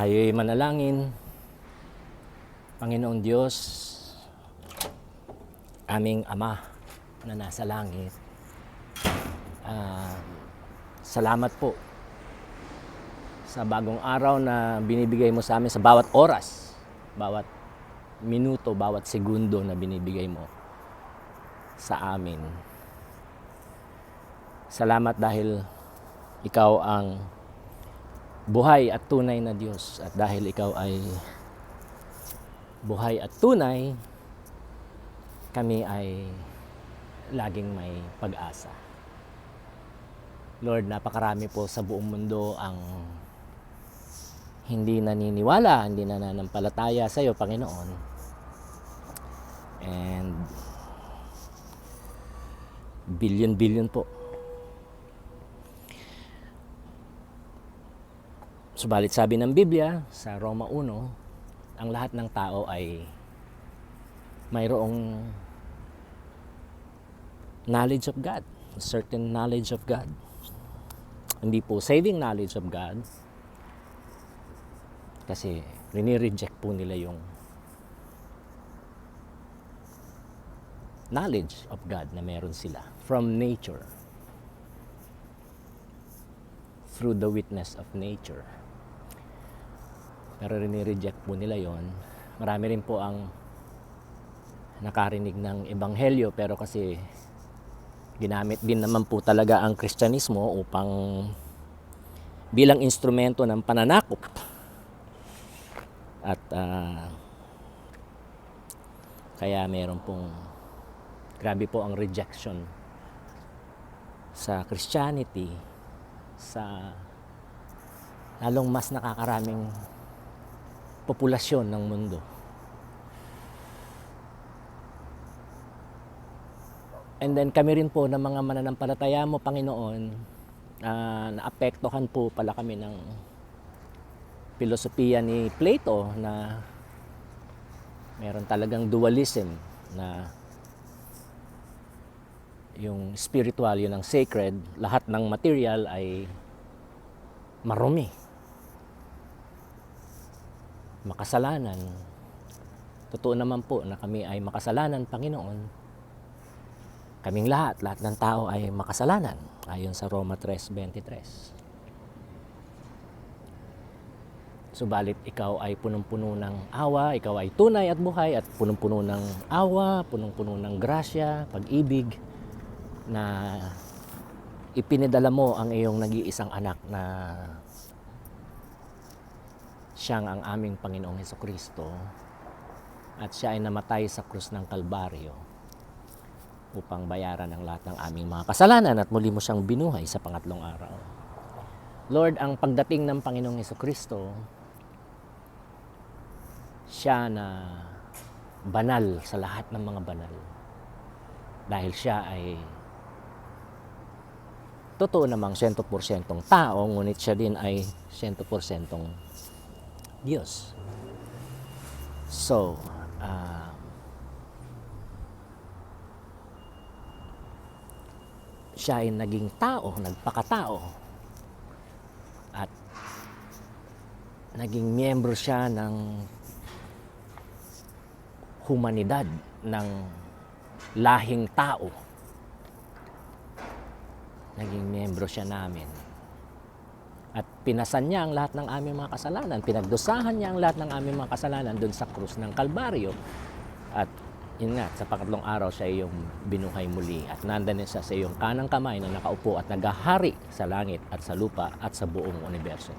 Tayo'y manalangin. Panginoon Diyos, aming Ama na nasa langit, salamat po sa bagong araw na binibigay mo sa amin sa bawat oras, bawat minuto, bawat segundo na binibigay mo sa amin. Salamat dahil ikaw ang buhay at tunay na Diyos, at dahil ikaw ay buhay at tunay, kami ay laging may pag-asa. Lord, napakarami po sa buong mundo ang hindi naniniwala, hindi nananampalataya sa iyo, Panginoon. And billion po. Subalit sabi ng Biblia sa Roma 1, ang lahat ng tao ay mayroong knowledge of God, a certain knowledge of God. Hindi po saving knowledge of God, kasi rini-reject po nila yung knowledge of God na meron sila from nature, through the witness of nature. Pero rini-reject po nila yon. Marami rin po ang nakarinig ng ebanghelyo, pero kasi ginamit din naman po talaga ang Kristyanismo upang bilang instrumento ng pananakop. At kaya meron pong grabe po ang rejection sa Christianity, sa lalong mas nakakaraming populasyon ng mundo. And then kami rin po ng mga mananampalataya mo, Panginoon, naapektuhan po pala kami ng filosofiya ni Plato na meron talagang dualism, na yung spiritual, yun ang sacred, lahat ng material ay marumi, makasalanan. Totoo naman po na kami ay makasalanan, Panginoon. Kaming lahat ng tao ay makasalanan, ayon sa Roma 3:23. Subalit ikaw ay punong-puno ng awa, ikaw ay tunay at buhay, at punong-puno ng awa, punong-puno ng grasya, pag-ibig, na ipinadala mo ang iyong nag-iisang anak na siyang ang aming Panginoong Hesukristo, at siya ay namatay sa krus ng Kalbaryo upang bayaran ang lahat ng aming mga kasalanan, at muli mo siyang binuhay sa pangatlong araw. Lord, ang pagdating ng Panginoong Hesukristo, siya na banal sa lahat ng mga banal, dahil siya ay totoo namang 100% tao, ngunit siya din ay 100% Diyos. So, siya ay naging tao, nagpakatao, at naging miyembro siya ng humanidad, ng lahing tao. Naging miyembro siya namin. At pinasan niya ang lahat ng aming mga kasalanan. Pinagdusahan niya ang lahat ng aming mga kasalanan doon sa krus ng Kalbaryo. At yun nga, sa pangatlong araw siya yung binuhay muli. At nandan siya sa iyong kanang kamay na nakaupo at naghahari sa langit at sa lupa at sa buong universo.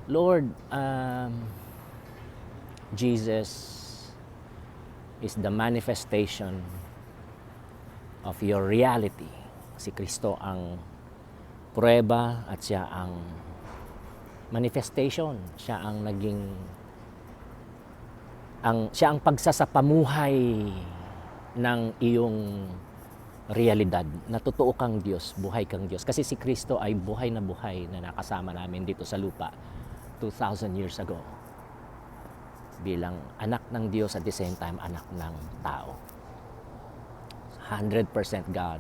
Lord, Jesus is the manifestation of your reality. Si Kristo ang prueba at siya ang manifestation. Siya ang naging siya ang pagsasapamuhay ng iyong realidad na totoo kang Diyos, buhay kang Diyos. Kasi si Kristo ay buhay na nakasama namin dito sa lupa 2,000 years ago, bilang anak ng Diyos at the same time anak ng tao. 100% God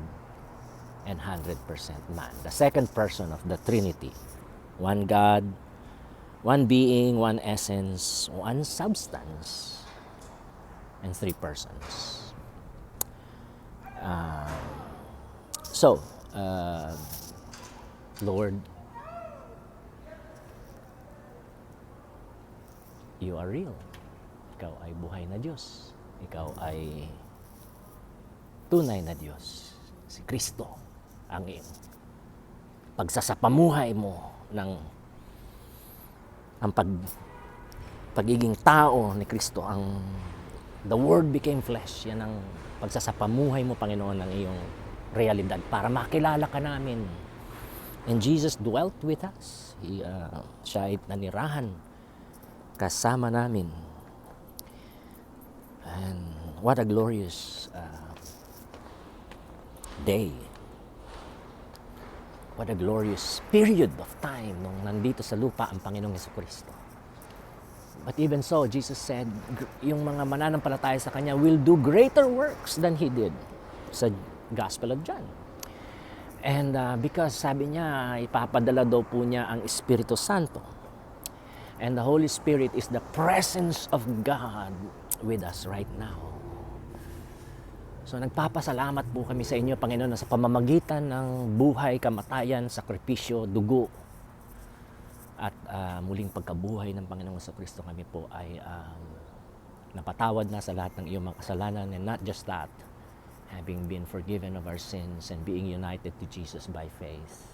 and 100% man. The second person of the Trinity. One God, One being, one essence, one substance, and three persons. So, Lord, you are real. Ikaw ay buhay na Diyos. Ikaw ay tunay na Diyos. Si Kristo ang pagsasapamuhay mo ng ang pagiging tao ni Kristo, ang the Word became flesh. Yan ang pagsasapamuhay mo, Panginoon, ng iyong realidad para makilala ka namin. And Jesus dwelt with us. Siya ay nanirahan kasama namin. And what a glorious day. What a glorious period of time nung nandito sa lupa ang Panginoong Jesucristo. But even so, Jesus said, yung mga mananampalataya sa Kanya will do greater works than He did sa Gospel of John. And because sabi niya, ipapadala daw po niya ang Espiritu Santo. And the Holy Spirit is the presence of God with us right now. So nagpapasalamat po kami sa inyo, Panginoon, na sa pamamagitan ng buhay, kamatayan, sakripisyo, dugo, at muling pagkabuhay ng Panginoong Jesucristo, kami po ay napatawad na sa lahat ng iyong mga kasalanan. And not just that, having been forgiven of our sins and being united to Jesus by faith,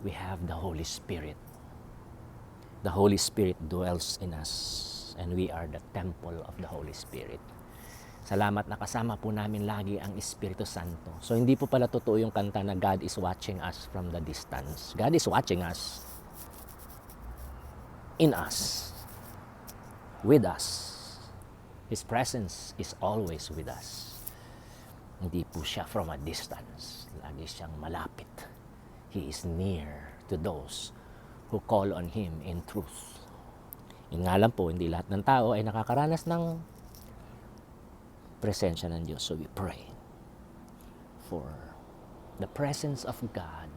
we have the Holy Spirit. The Holy Spirit dwells in us, and we are the temple of the Holy Spirit. Salamat na kasama po namin lagi ang Espiritu Santo. So hindi po pala totoo yung kanta na God is watching us from the distance. God is watching us, in us, with us. His presence is always with us. Hindi po siya from a distance. Lagi siyang malapit. He is near to those who call on Him in truth. Yun nga lang po, hindi lahat ng tao ay nakakaranas ng presensya ng Diyos. So we pray for the presence of God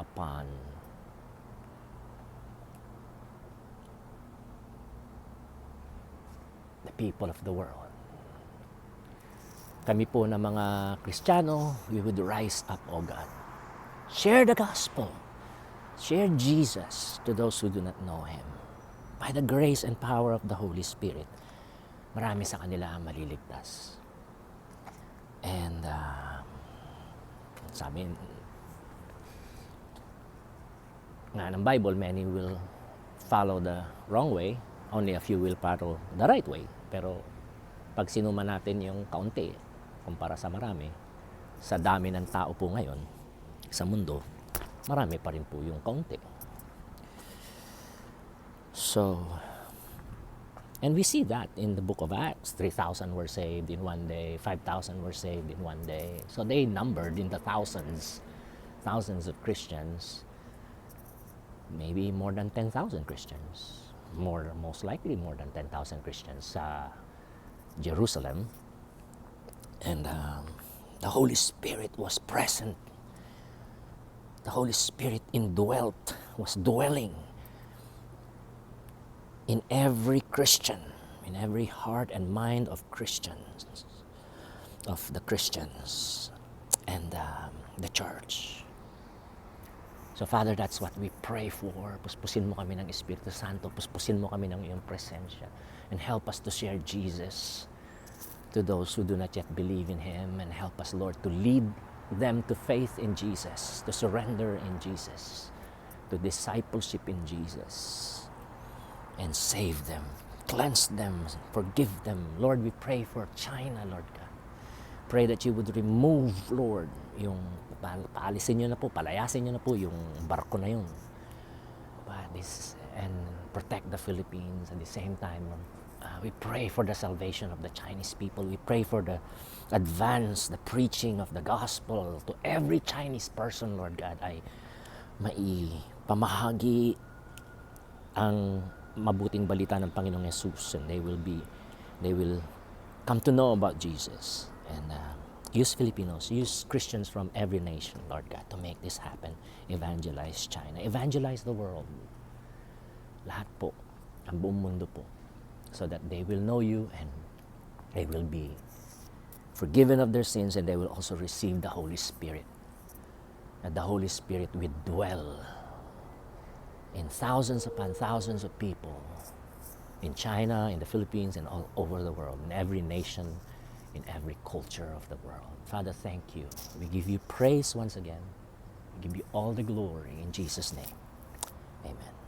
upon the people of the world. Kami po na mga Kristiyano, we would rise up, O God. Share the gospel. Share Jesus to those who do not know Him. By the grace and power of the Holy Spirit, marami sa kanila ang maliligtas. And sabi nga ng Bible, many will follow the wrong way, only a few will follow the right way. Pero pag sinuma natin yung kaunti kumpara sa marami, sa dami ng tao po ngayon sa mundo, marami pa rin po yung kaunti. So, and we see that in the book of Acts. 3,000 were saved in one day. 5,000 were saved in one day. So they numbered in the thousands of Christians. Maybe more than 10,000 Christians. Most likely more than 10,000 Christians sa Jerusalem. And the Holy Spirit was present. The Holy Spirit was dwelling in every Christian, in every heart and mind of Christians, of the Christians and the church. So Father, that's what we pray for. Puspusin mo kami ng Espiritu Santo, puspusin mo kami ng iyong presensya, and help us to share Jesus to those who do not yet believe in Him, and help us, Lord, to lead them to faith in Jesus, to surrender in Jesus, to discipleship in Jesus, and save them, cleanse them, forgive them. Lord, we pray for China, Lord God. Pray that you would remove, Lord, yung paalisin nyo na po, palayasin nyo na po yung barko na yun. And protect the Philippines at the same time. We pray for the salvation of the Chinese people. We pray for the the preaching of the gospel to every Chinese person, Lord God, ay maipamahagi ang mabuting balita ng Panginoong Jesus, and they will come to know about Jesus. And Use Filipinos, use Christians from every nation, Lord God, to make this happen. Evangelize China, evangelize the world. Lahat po, ang buong mundo po, so that they will know you and they will be forgiven of their sins, and they will also receive the Holy Spirit. That the Holy Spirit will dwell in thousands upon thousands of people in China, in the Philippines, and all over the world, in every nation, in every culture of the world. Father, thank you. We give you praise once again. We give you all the glory in Jesus' name. Amen.